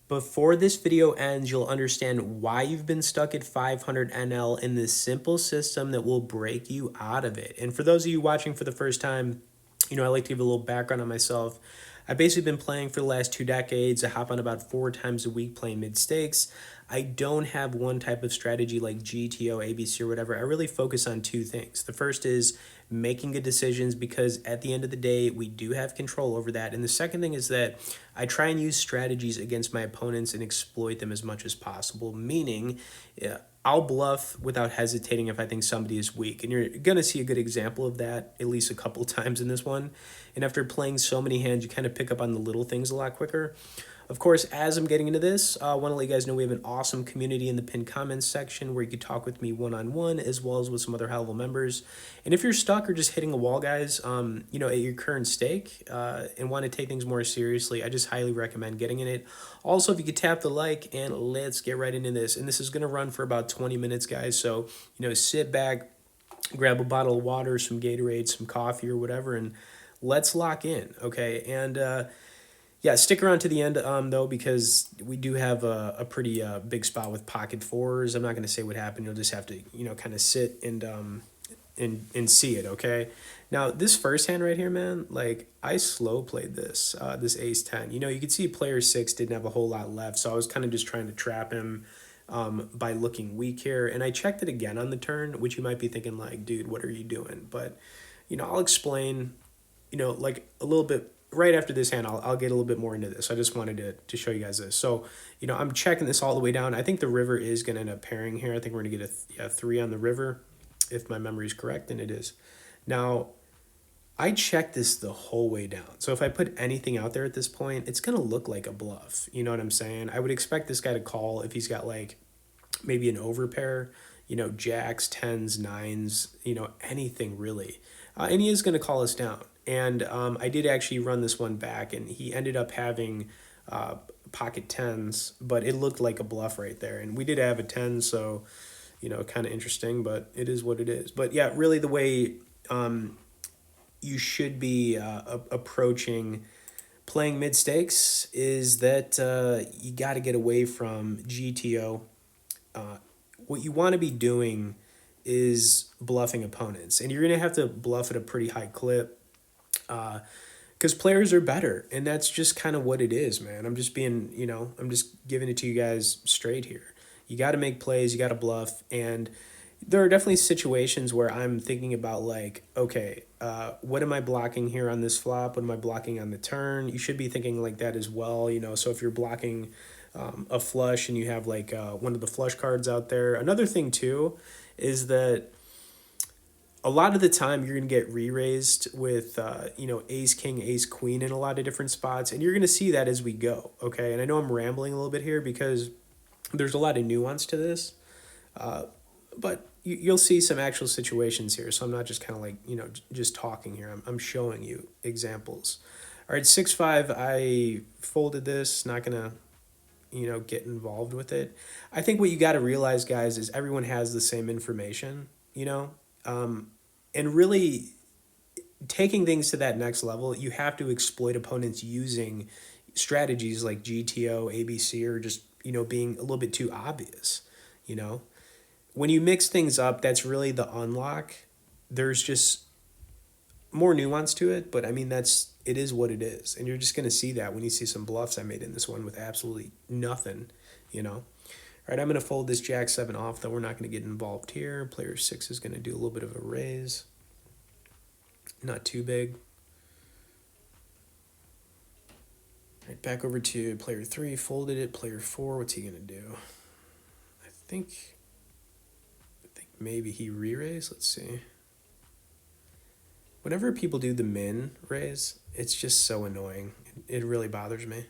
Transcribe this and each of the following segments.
Before this video ends, you'll understand why you've been stuck at 500 NL in this simple system that will break you out of it. And for those of you watching for the first time, I like to give a little background on myself. I've basically been playing for the last 2 decades. I hop on about 4 times a week playing mid stakes. I don't have one type of strategy like GTO, ABC, or whatever. I really focus on two things. The first is making good decisions because at the end of the day, we do have control over that. And the second thing is that I try and use strategies against my opponents and exploit them as much as possible, meaning I'll bluff without hesitating if I think somebody is weak. And you're going to see a good example of that at least a couple times in this one. And after playing so many hands, you kind of pick up on the little things a lot quicker. Of course, as I'm getting into this, I want to let you guys know we have an awesome community in the pinned comments section where you can talk with me one-on-one as well as with some other high-level members. And if you're stuck or just hitting a wall, guys, at your current stake and want to take things more seriously, I just highly recommend getting in it. Also, if you could tap the like and let's get right into this. And this is going to run for about 20 minutes, guys. So, sit back, grab a bottle of water, some Gatorade, some coffee or whatever, and let's lock in, okay? And yeah, stick around to the end, though, because we do have a pretty big spot with pocket fours. I'm not going to say what happened. You'll just have to, kind of sit and see it, okay? Now, this first hand right here, man, like, I slow played this ace 10. You could see player 6 didn't have a whole lot left, so I was kind of just trying to trap him by looking weak here. And I checked it again on the turn, which you might be thinking, like, dude, what are you doing? But, I'll explain, like, a little bit right after this hand. I'll get a little bit more into this. I just wanted to show you guys this. So, I'm checking this all the way down. I think the river is going to end up pairing here. I think we're going to get a 3 on the river, if my memory is correct, and it is. Now, I checked this the whole way down. So if I put anything out there at this point, it's going to look like a bluff. You know what I'm saying? I would expect this guy to call if he's got like maybe an overpair, jacks, tens, nines, anything really. And he is going to call us down. And I did actually run this one back, and he ended up having pocket tens, but it looked like a bluff right there. And we did have a 10, so, kind of interesting, but it is what it is. But yeah, really the way you should be approaching playing mid stakes is that you got to get away from GTO. What you want to be doing is bluffing opponents, and you're going to have to bluff at a pretty high clip because players are better, and that's just kind of what it is, man. I'm just being, I'm just giving it to you guys straight here. You got to make plays, you got to bluff, and there are definitely situations where I'm thinking about like, okay, what am I blocking here on this flop? What am I blocking on the turn? You should be thinking like that as well, So if you're blocking a flush and you have like one of the flush cards out there. Another thing too is that a lot of the time you're going to get re-raised with, ace, king, ace, queen in a lot of different spots. And you're going to see that as we go, okay? And I know I'm rambling a little bit here because there's a lot of nuance to this. But you'll see some actual situations here. So I'm not just kind of like, just talking here. I'm showing you examples. All right, 6-5, I folded this, not going to, get involved with it. I think what you got to realize, guys, is everyone has the same information, and really taking things to that next level, you have to exploit opponents using strategies like GTO, ABC, or just, being a little bit too obvious, When you mix things up, that's really the unlock. There's just more nuance to it, but I mean, it is what it is. And you're just going to see that when you see some bluffs I made in this one with absolutely nothing, All right, I'm going to fold this jack 7 off, though. We're not going to get involved here. Player 6 is going to do a little bit of a raise. Not too big. All right, back over to player 3. Folded it. Player 4, what's he going to do? I think maybe he re-raise. Let's see. Whenever people do the min raise, it's just so annoying. It really bothers me.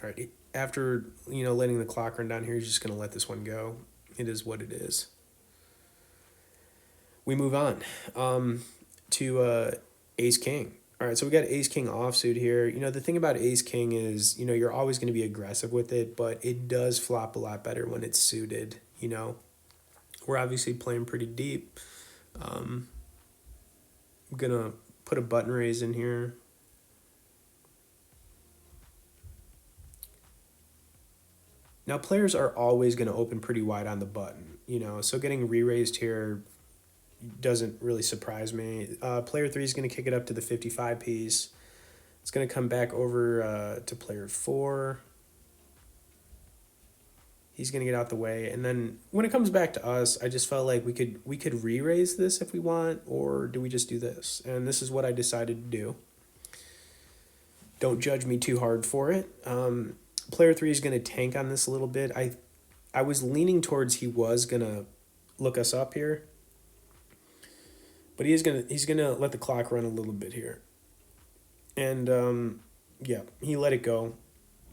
All right, after, letting the clock run down here, he's just going to let this one go. It is what it is. We move on to ace king. All right, so we got ace king offsuit here. The thing about ace king is, you're always going to be aggressive with it, but it does flop a lot better when it's suited, We're obviously playing pretty deep. I'm going to put a button raise in here. Now, players are always going to open pretty wide on the button, you know, so getting re-raised here doesn't really surprise me. Player three is going to kick it up to the 55 piece. It's going to come back over to player four. He's going to get out the way, and then when it comes back to us, I just felt like we could re-raise this if we want, or do we just do this? And this is what I decided to do. Don't judge me too hard for it. Player three is going to tank on this a little bit. I was leaning towards he was going to look us up here, but he's gonna let the clock run a little bit here, and yeah, he let it go.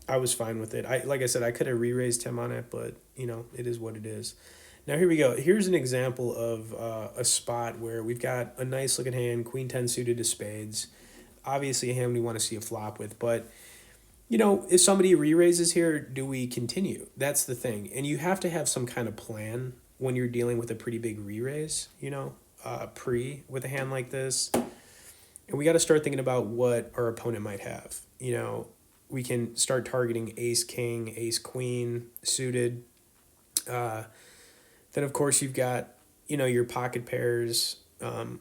I was fine with it. Like I said, I could have re-raised him on it, but you know, it is what it is. Now here we go. Here's an example of a spot where we've got a nice looking hand, Queen 10 suited to spades. Obviously a hand we want to see a flop with, but you know, if somebody re-raises here, do we continue? That's the thing. And you have to have some kind of plan when you're dealing with a pretty big re-raise, you know, with a hand like this. And we got to start thinking about what our opponent might have. You know, we can start targeting ace king, ace queen suited. Then of course you've got, you know, your pocket pairs.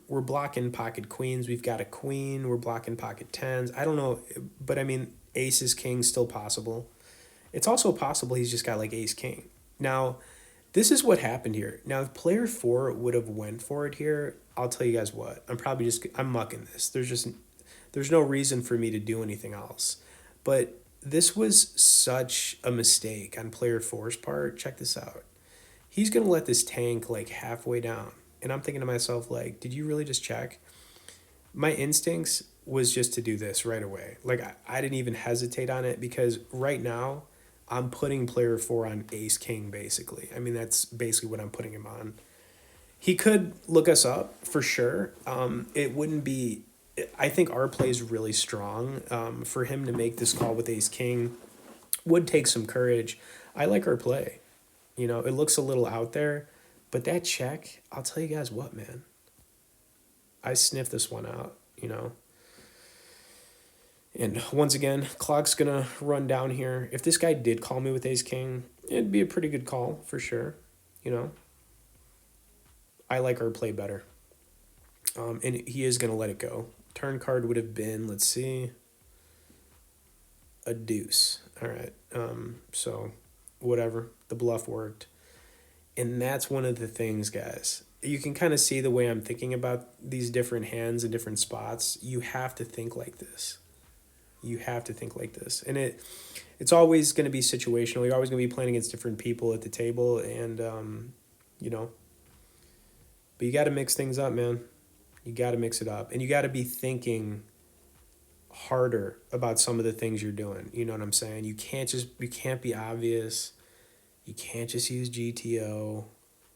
We're blocking pocket queens. We've got a queen. We're blocking pocket tens. I don't know, but I mean, aces, kings still possible. It's also possible he's just got like ace king. Now, this is what happened here. Now, if player four would have went for it here, I'll tell you guys what. I'm mucking this. There's no reason for me to do anything else. But this was such a mistake on player four's part. Check this out. He's going to let this tank like halfway down. And I'm thinking to myself, like, did you really just check? My instincts was just to do this right away. Like, I didn't even hesitate on it because right now I'm putting player four on ace king, basically. I mean, that's basically what I'm putting him on. He could look us up for sure. It wouldn't be, I think our play is really strong. For him to make this call with ace king would take some courage. I like our play. You know, it looks a little out there, but that check, I'll tell you guys what, man. I sniffed this one out, you know. And once again, clock's going to run down here. If this guy did call me with ace king, it'd be a pretty good call for sure, you know. I like our play better. And he is going to let it go. Turn card would have been, let's see, a deuce. All right. So whatever. The bluff worked. And that's one of the things, guys. You can kind of see the way I'm thinking about these different hands and different spots. You have to think like this. You have to think like this. And it's always going to be situational. You're always going to be playing against different people at the table. And, you know, but you got to mix things up, man. You got to mix it up. And you got to be thinking harder about some of the things you're doing. You know what I'm saying? You can't be obvious. You can't just use GTO.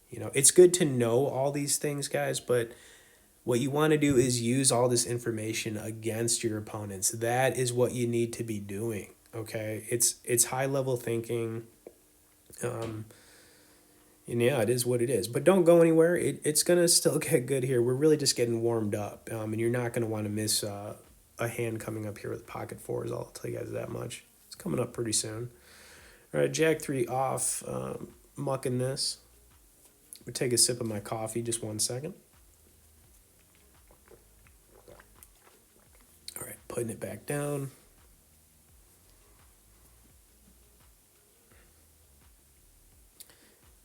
You know, it's good to know all these things, guys, but what you want to do is use all this information against your opponents. That is what you need to be doing, okay? It's high-level thinking. And yeah, it is what it is. But don't go anywhere. It's going to still get good here. We're really just getting warmed up, and you're not going to want to miss a hand coming up here with pocket fours. I'll tell you guys that much. It's coming up pretty soon. All right, Jack 3 off, mucking this. I'm going to take a sip of my coffee, just 1 second. All right, putting it back down.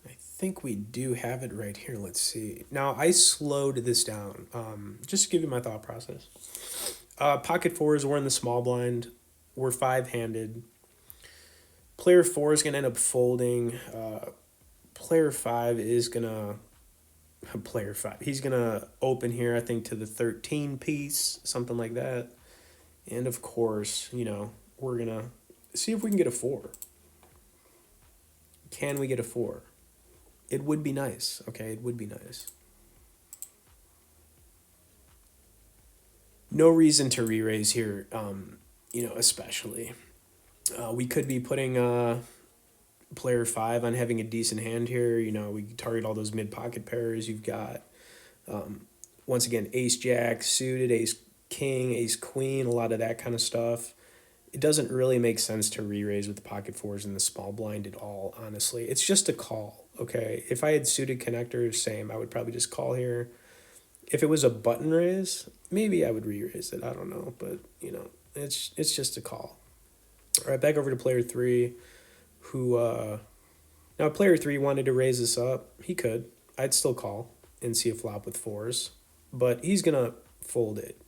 I think we do have it right here. Let's see. Now, I slowed this down, just to give you my thought process. Pocket fours, we're in the small blind. We're five-handed. Player four is going to end up folding. Player five is going to... Player five. He's going to open here, I think, to the 13 piece, something like that. And, of course, you know, we're going to see if we can get a four. Can we get a four? It would be nice, okay? It would be nice. No reason to re-raise here, you know, especially. We could be putting player five on having a decent hand here. You know, we target all those mid-pocket pairs. You've got, once again, ace-jack, suited, ace-king, ace-queen, a lot of that kind of stuff. it doesn't really make sense to re-raise with the pocket fours in the small blind at all, honestly. It's just a call, okay? If I had suited connectors, same, I would probably just call here. If it was a button raise, maybe I would re-raise it. I don't know, but, it's just a call. All right, back over to player three, who, now player three wanted to raise this up. He could. I'd still call and see a flop with fours, but he's going to fold it.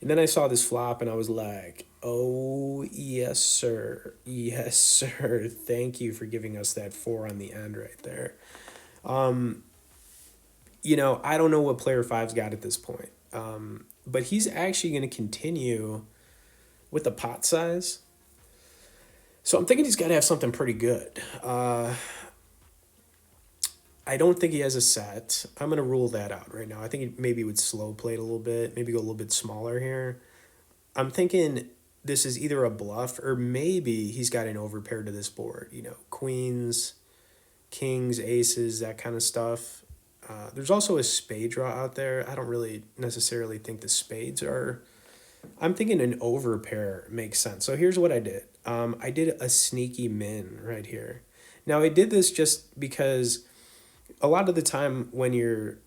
And then I saw this flop and I was like, oh, yes, sir. Yes, sir. Thank you for giving us that four on the end right there. I don't know what player five's got at this point. But he's actually going to continue with the pot size. So I'm thinking he's got to have something pretty good. I don't think he has a set. I'm going to rule that out right now. I think he maybe would slow play it a little bit, maybe go a little bit smaller here. I'm thinking this is either a bluff or maybe he's got an overpair to this board. Queens, kings, aces, that kind of stuff. There's also a spade draw out there. I don't really necessarily think the spades are. I'm thinking an overpair makes sense. So here's what I did. I did a sneaky min right here. Now I did this just because a lot of the time when you're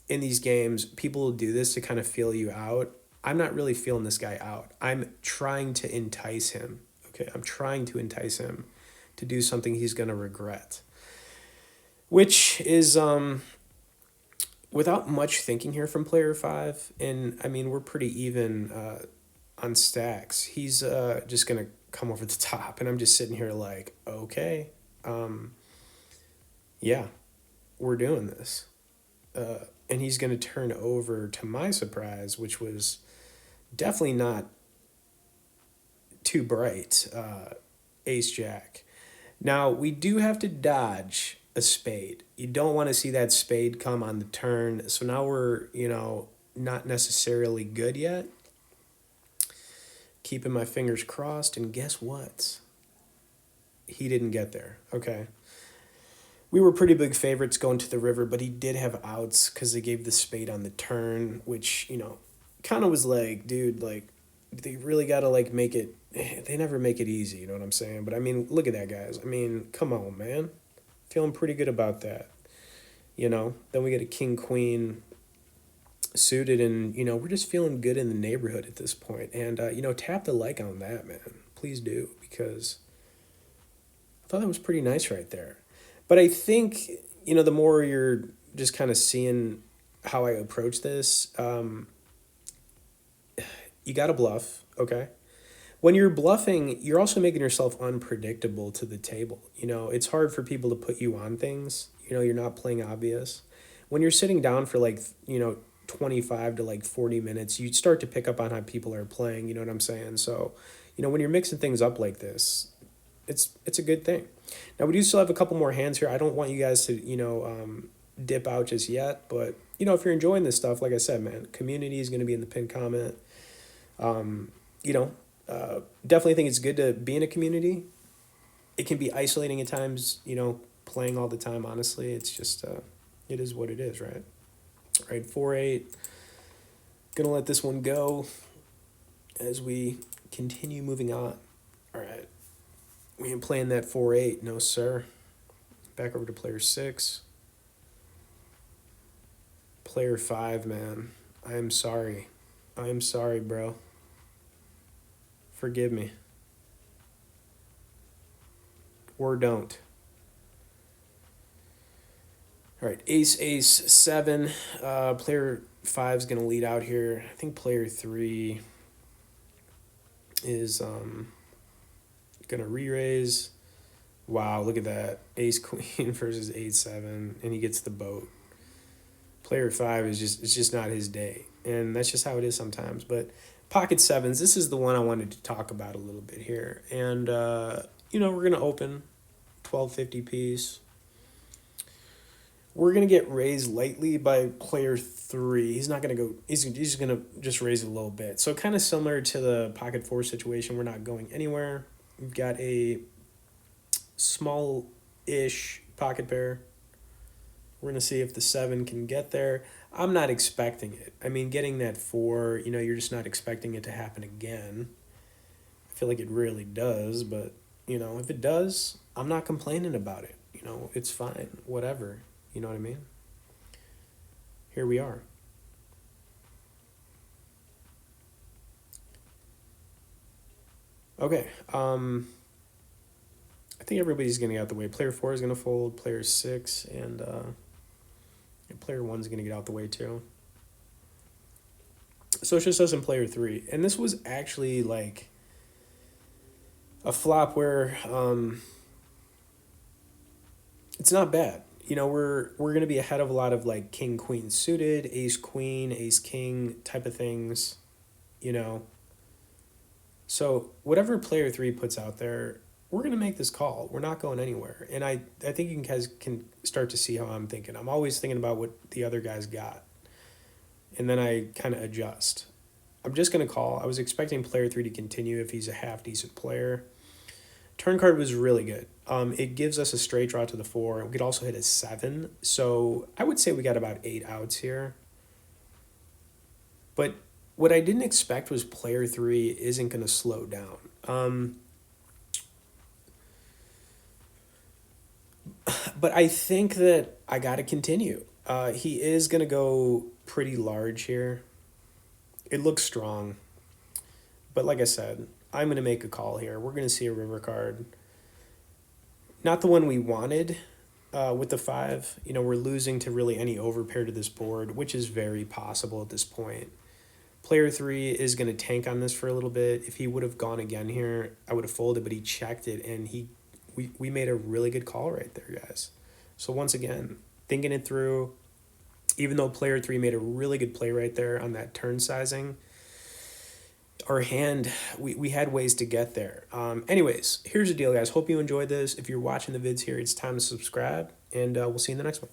in these games, people will do this to kind of feel you out. I'm not really feeling this guy out. I'm trying to entice him. Okay, I'm trying to entice him to do something he's going to regret, which is without much thinking here from player five. And I mean, we're pretty even on stacks. He's just going to come over the top, and I'm just sitting here like, okay, yeah, we're doing this. And he's going to turn over, to my surprise, which was definitely not too bright, ace jack. Now, we do have to dodge a spade. You don't want to see that spade come on the turn. So now we're, not necessarily good yet. Keeping my fingers crossed, and guess what? He didn't get there. Okay. We were pretty big favorites going to the river, but he did have outs because they gave the spade on the turn, which, kind of was like, dude, like, they really got to, like, make it, they never make it easy, you know what I'm saying? But, I mean, look at that, guys. I mean, come on, man. Feeling pretty good about that, Then we get a king, queen suited, and, we're just feeling good in the neighborhood at this point. And, tap the like on that, man. Please do, because I thought that was pretty nice right there. But I think, the more you're just kind of seeing how I approach this, you got to bluff, okay? When you're bluffing, you're also making yourself unpredictable to the table. It's hard for people to put you on things. You're not playing obvious. When you're sitting down for 25 to 40 minutes, you start to pick up on how people are playing, you know what I'm saying? So, when you're mixing things up like this, it's a good thing. Now, we do still have a couple more hands here. I don't want you guys to, dip out just yet. But, if you're enjoying this stuff, like I said, man, community is going to be in the pinned comment. Definitely think it's good to be in a community. It can be isolating at times, playing all the time, honestly. It's just, it is what it is, right? All right, 4-8. Gonna let this one go as we continue moving on. All right. We ain't playing that 4-8, no sir. Back over to player 6. Player 5, man. I am sorry. Bro. Forgive me. Or don't. All right, ace, 7. Player 5 is going to lead out here. I think player 3 is going to re-raise. Wow, look at that. Ace, queen versus 8-7, and he gets the boat. Player 5 is just not his day, and that's just how it is sometimes. But pocket sevens, this is the one I wanted to talk about a little bit here. And, we're going to open 1250 piece. We're going to get raised lightly by player 3. He's not going to go, he's going to just raise a little bit. So kind of similar to the pocket 4 situation. We're not going anywhere. We've got a small-ish pocket pair. We're going to see if the 7 can get there. I'm not expecting it. I mean, getting that 4, you're just not expecting it to happen again. feel like it really does, but, you know, if it does, I'm not complaining about it. You know, it's fine, whatever. You know what I mean? Here we are. Okay, I think everybody's going to get out the way. Player 4 is going to fold, player 6, and player 1 is going to get out the way too. So it's just us and player 3. And this was actually like a flop where it's not bad. You know, we're gonna be ahead of a lot of like king queen suited, ace queen, ace king type of things, you know. So whatever player 3 puts out there, we're gonna make this call. We're not going anywhere. And I think you guys can start to see how I'm thinking. I'm always thinking about what the other guys got. And then I kind of adjust. I'm just gonna call. I was expecting player 3 to continue if he's a half decent player. Turn card was really good. It gives us a straight draw to the 4. We could also hit a 7. So I would say we got about 8 outs here. But what I didn't expect was player 3 isn't going to slow down. But I think that I got to continue. He is going to go pretty large here. It looks strong. But like I said, I'm going to make a call here. We're going to see a river card. Not the one we wanted with the 5. You know, we're losing to really any overpair to this board, which is very possible at this point. Player 3 is going to tank on this for a little bit. If he would have gone again here, I would have folded, but he checked it, and we made a really good call right there, guys. So once again, thinking it through, even though player 3 made a really good play right there on that turn sizing, our hand, we had ways to get there. Anyways, here's the deal, guys. Hope you enjoyed this. If you're watching the vids here, it's time to subscribe, and we'll see you in the next one.